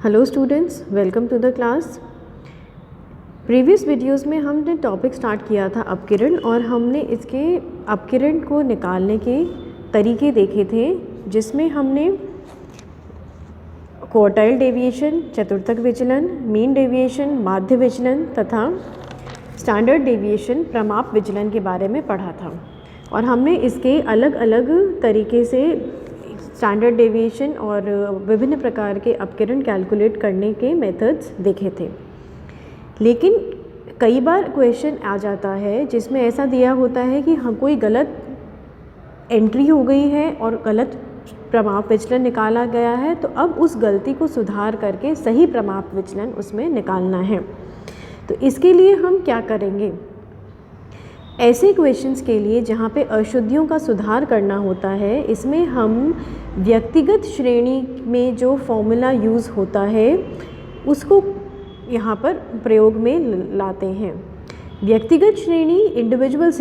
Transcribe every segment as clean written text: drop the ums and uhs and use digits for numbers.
Hello students, welcome to the class. Previous videos में हमने topic start किया था अपकिरण और हमने इसके अपकिरण को निकालने के तरीके देखे थे, जिसमें हमने क्वार्टाइल डेविएशन, चतुर्थक विचलन, मीन डेविएशन, माध्य विचलन तथा स्टैंडर्ड डेविएशन, प्रमाप विचलन के बारे में पढ़ा था। और हमने इसके अलग अलग तरीके से स्टैंडर्ड डेविएशन और विभिन्न प्रकार के अपकिरण कैलकुलेट करने के मेथड्स देखे थे। लेकिन कई बार क्वेश्चन आ जाता है जिसमें ऐसा दिया होता है कि हम कोई गलत एंट्री हो गई है और गलत प्रमाप विचलन निकाला गया है, तो अब उस गलती को सुधार करके सही प्रमाप विचलन उसमें निकालना है। तो इसके लिए हम क्या करेंगे? ऐसे क्वेश्चंस के लिए जहाँ पे अशुद्धियों का सुधार करना होता है, इसमें हम व्यक्तिगत श्रेणी में जो फॉर्मूला यूज़ होता है उसको यहाँ पर प्रयोग में लाते हैं। व्यक्तिगत श्रेणी इंडिविजुअल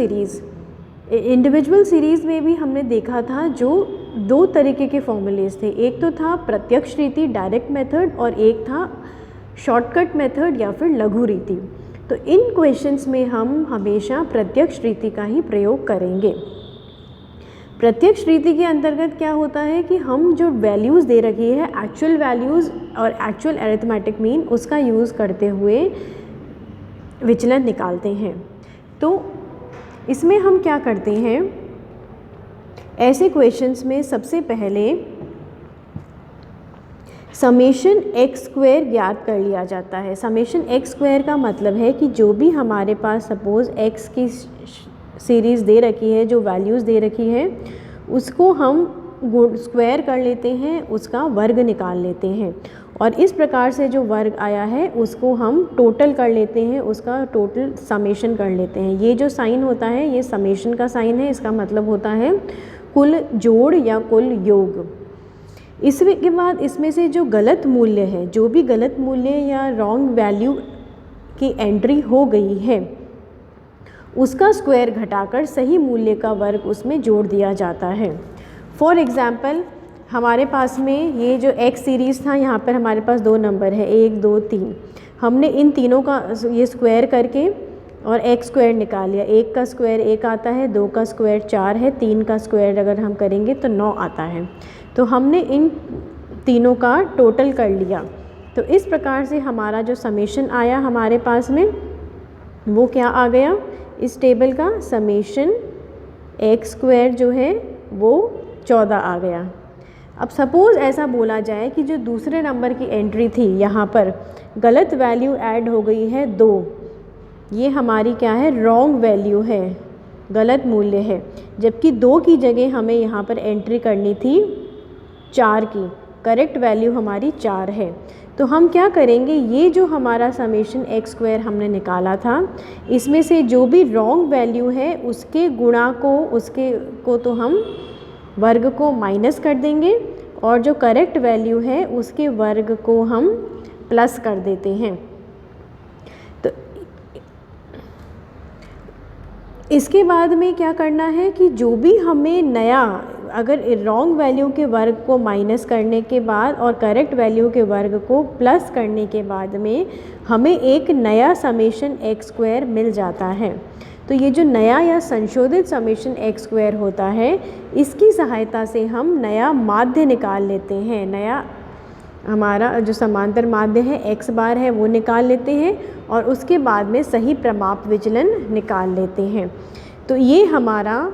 सीरीज़ में भी हमने देखा था जो दो तरीके के फॉर्मूलेस थे। एक तो था प्रत्यक्ष रीति डायरेक्ट मेथड और एक था शॉर्टकट मेथड या फिर लघु रीति। तो इन क्वेश्चंस में हम हमेशा प्रत्यक्ष रीति का ही प्रयोग करेंगे। प्रत्यक्ष रीति के अंतर्गत क्या होता है कि हम जो वैल्यूज़ दे रखी है, एक्चुअल वैल्यूज़ और एक्चुअल अरिथमेटिक मीन, उसका यूज़ करते हुए विचलन निकालते हैं। तो इसमें हम क्या करते हैं, ऐसे क्वेश्चंस में सबसे पहले समेशन एक्स स्क्वायर ज्ञात कर लिया जाता है। समेशन एक्स स्क्वायर का मतलब है कि जो भी हमारे पास सपोज़ एक्स की सीरीज़ दे रखी है, जो वैल्यूज़ दे रखी है, उसको हम स्क्वायर कर लेते हैं, उसका वर्ग निकाल लेते हैं और इस प्रकार से जो वर्ग आया है उसको हम टोटल कर लेते हैं, उसका टोटल समेशन कर लेते हैं। ये जो साइन होता है ये समेशन का साइन है, इसका मतलब होता है कुल जोड़ या कुल योग। इसके बाद इसमें से जो गलत मूल्य है, जो भी गलत मूल्य या रॉन्ग वैल्यू की एंट्री हो गई है, उसका स्क्वायर घटाकर सही मूल्य का वर्ग उसमें जोड़ दिया जाता है। फॉर एग्ज़ाम्पल, हमारे पास में ये जो एक्स सीरीज़ था, यहाँ पर हमारे पास दो नंबर है 1, 2, 3। हमने इन तीनों का ये स्क्वायर करके और एक्स स्क्वायर निकाल लिया। 1 का स्क्वायर 1 आता है, 2 का स्क्वायर 4 है, 3 का स्क्वायर अगर हम करेंगे तो 9 आता है। तो हमने इन तीनों का टोटल कर लिया। तो इस प्रकार से हमारा जो समेशन आया हमारे पास में, वो क्या आ गया, इस टेबल का समेशन एक्स स्क्वायर जो है वो 14 आ गया। अब सपोज़ ऐसा बोला जाए कि जो दूसरे नंबर की एंट्री थी, यहाँ पर गलत वैल्यू ऐड हो गई है 2। ये हमारी क्या है, रॉन्ग वैल्यू है, गलत मूल्य है, जबकि 2 की जगह हमें यहाँ पर एंट्री करनी थी 4 की। करेक्ट वैल्यू हमारी 4 है। तो हम क्या करेंगे, ये जो हमारा समेशन एक्स स्क्वायर हमने निकाला था, इसमें से जो भी रॉन्ग वैल्यू है उसके गुणा को तो हम वर्ग को माइनस कर देंगे और जो करेक्ट वैल्यू है उसके वर्ग को हम प्लस कर देते हैं। तो इसके बाद में क्या करना है कि जो भी हमें नया, अगर रॉन्ग वैल्यू के वर्ग को माइनस करने के बाद और करेक्ट वैल्यू के वर्ग को प्लस करने के बाद में हमें एक नया समेशन एक्स स्क्वायर मिल जाता है। तो ये जो नया या संशोधित समेशन एक्स स्क्वायर होता है, इसकी सहायता से हम नया माध्य निकाल लेते हैं। नया हमारा जो समांतर माध्य है एक्स बार है वो निकाल लेते हैं और उसके बाद में सही प्रमाप विचलन निकाल लेते हैं। तो ये हमारा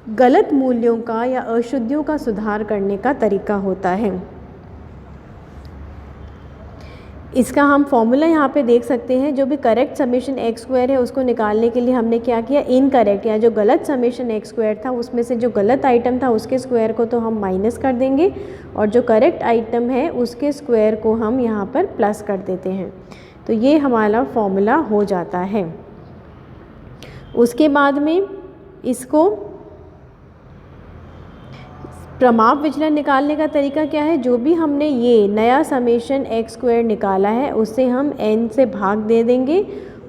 गलत मूल्यों का या अशुद्धियों का सुधार करने का तरीका होता है। इसका हम फॉर्मूला यहाँ पे देख सकते हैं। जो भी करेक्ट समेशन एक्स स्क्वायर है उसको निकालने के लिए हमने क्या किया, इनकरेक्ट या जो गलत समेशन एक्स स्क्वायर था उसमें से जो गलत आइटम था उसके स्क्वायर को तो हम माइनस कर देंगे और जो करेक्ट आइटम है उसके स्क्वायर को हम यहाँ पर प्लस कर देते हैं। तो ये हमारा फॉर्मूला हो जाता है। उसके बाद में इसको प्रमाप विचलन निकालने का तरीका क्या है, जो भी हमने ये नया समेशन एक्स स्क्वायर निकाला है उससे हम n से भाग दे देंगे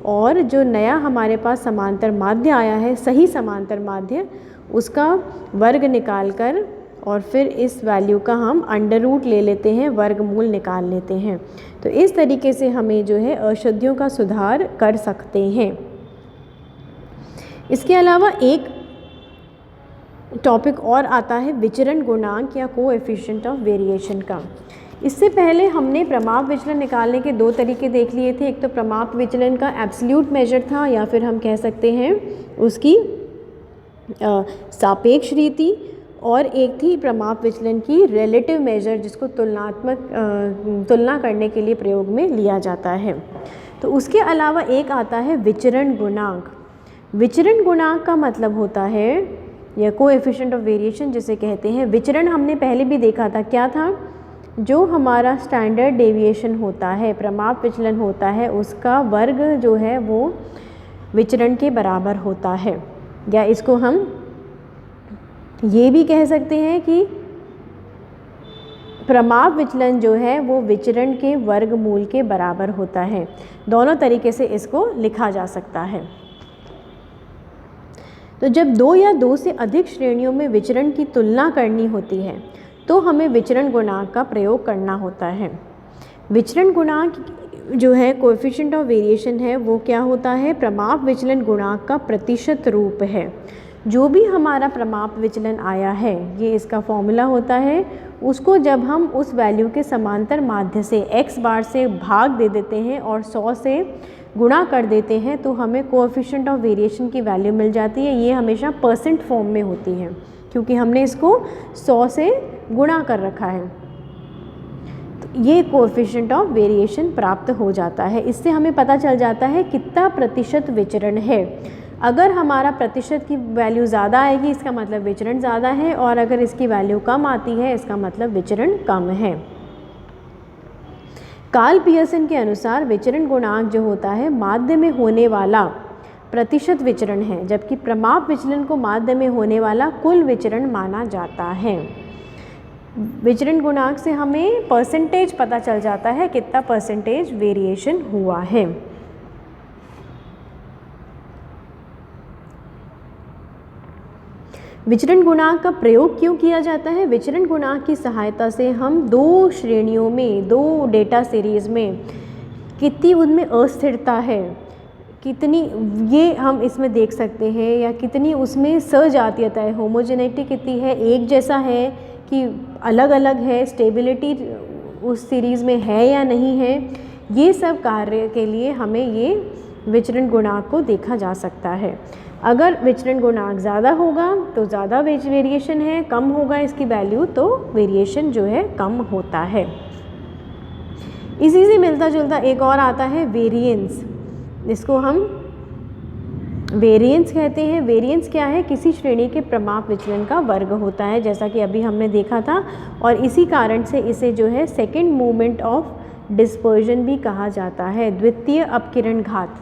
और जो नया हमारे पास समांतर माध्य आया है, सही समांतर माध्य, उसका वर्ग निकालकर और फिर इस वैल्यू का हम अंडर रूट ले लेते हैं, वर्गमूल निकाल लेते हैं। तो इस तरीके से हमें जो है अशुद्धियों का सुधार कर सकते हैं। इसके अलावा एक टॉपिक और आता है विचरण गुणांक या कोएफिशिएंट ऑफ वेरिएशन का। इससे पहले हमने प्रमाप विचलन निकालने के दो तरीके देख लिए थे। एक तो प्रमाप विचलन का एब्सोल्यूट मेजर था, या फिर हम कह सकते हैं उसकी सापेक्ष रीति, और एक थी प्रमाप विचलन की रिलेटिव मेजर, जिसको तुलना करने के लिए प्रयोग में लिया जाता है। तो उसके अलावा एक आता है विचरण गुणांक। विचरण गुणांक का मतलब होता है या कोएफिशिएंट ऑफ वेरिएशन जिसे कहते हैं। विचरण हमने पहले भी देखा था, क्या था, जो हमारा स्टैंडर्ड डेविएशन होता है, प्रमाप विचलन होता है, उसका वर्ग जो है वो विचरण के बराबर होता है। या इसको हम ये भी कह सकते हैं कि प्रमाप विचलन जो है वो विचरण के वर्गमूल के बराबर होता है। दोनों तरीके से इसको लिखा जा सकता है। तो जब दो या दो से अधिक श्रेणियों में विचरण की तुलना करनी होती है तो हमें विचरण गुणांक का प्रयोग करना होता है। विचरण गुणांक जो है कोएफिशिएंट ऑफ वेरिएशन है, वो क्या होता है, प्रमाप विचलन गुणांक का प्रतिशत रूप है। जो भी हमारा प्रमाप विचलन आया है, ये इसका फॉर्मूला होता है, उसको जब हम उस वैल्यू के समांतर माध्य से x बार से भाग दे देते हैं और 100 से गुणा कर देते हैं तो हमें कोएफिशिएंट ऑफ वेरिएशन की वैल्यू मिल जाती है। ये हमेशा परसेंट फॉर्म में होती है, क्योंकि हमने इसको 100 से गुणा कर रखा है। तो ये कोएफिशिएंट ऑफ वेरिएशन प्राप्त हो जाता है। इससे हमें पता चल जाता है कितना प्रतिशत विचरण है। अगर हमारा प्रतिशत की वैल्यू ज़्यादा आएगी इसका मतलब विचरण ज़्यादा है, और अगर इसकी वैल्यू कम आती है इसका मतलब विचरण कम है। कार्ल पियर्सन के अनुसार विचरण गुणांक जो होता है माध्य में होने वाला प्रतिशत विचरण है, जबकि प्रमाप विचलन को माध्य में होने वाला कुल विचरण माना जाता है। विचरण गुणांक से हमें परसेंटेज पता चल जाता है, कितना परसेंटेज वेरिएशन हुआ है। विचरण गुणांक का प्रयोग क्यों किया जाता है? विचरण गुणांक की सहायता से हम दो श्रेणियों में, दो डेटा सीरीज़ में कितनी उनमें अस्थिरता है, कितनी ये हम इसमें देख सकते हैं, या कितनी उसमें सजातीयता है, होमोजेनिटी कितनी है, एक जैसा है कि अलग अलग है, स्टेबिलिटी उस सीरीज़ में है या नहीं है। ये सब कार्य के लिए हमें ये विचरण गुणांक को देखा जा सकता है। अगर विचरण गुणांक ज़्यादा होगा तो ज़्यादा वेरिएशन है, कम होगा इसकी वैल्यू तो वेरिएशन जो है कम होता है। इसी से मिलता जुलता एक और आता है वेरिएंस। इसको हम वेरिएंस कहते हैं। वेरिएंस क्या है? किसी श्रेणी के प्रमाप विचलन का वर्ग होता है, जैसा कि अभी हमने देखा था, और इसी कारण से इसे जो है सेकेंड मोमेंट ऑफ डिस्पर्जन भी कहा जाता है, द्वितीय अपकिरण घात।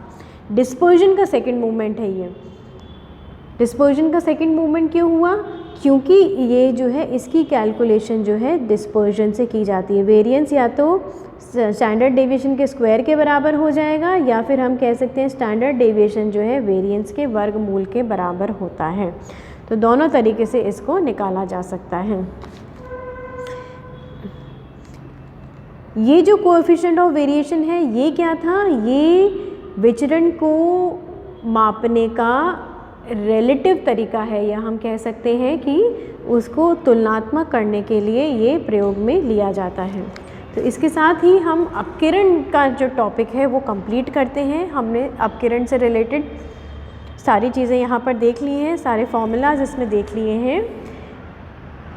डिस्पर्जन का सेकेंड मोमेंट है ये। डिस्पर्जन का सेकेंड मूवमेंट क्यों हुआ? क्योंकि ये जो है इसकी कैलकुलेशन जो है डिस्पर्जन से की जाती है। वेरिएंस या तो स्टैंडर्ड डेविएशन के स्क्वायर के बराबर हो जाएगा, या फिर हम कह सकते हैं स्टैंडर्ड डेविएशन जो है वेरिएंस के वर्गमूल के बराबर होता है। तो दोनों तरीके से इसको निकाला जा सकता है। ये जो कोएफिशिएंट ऑफ वेरिएशन है ये क्या था? ये विचरण को मापने का रिलेटिव तरीका है, या हम कह सकते हैं कि उसको तुलनात्मक करने के लिए ये प्रयोग में लिया जाता है। तो इसके साथ ही हम अपकिरण का जो टॉपिक है वो कंप्लीट करते हैं। हमने अपकिरण से रिलेटेड सारी चीज़ें यहाँ पर देख ली हैं, सारे फॉर्मूलाज इसमें देख लिए हैं।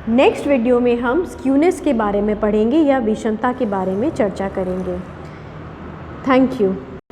नेक्स्ट वीडियो में हम स्क्यूनेस के बारे में पढ़ेंगे या विषमता के बारे में चर्चा करेंगे। Thank you.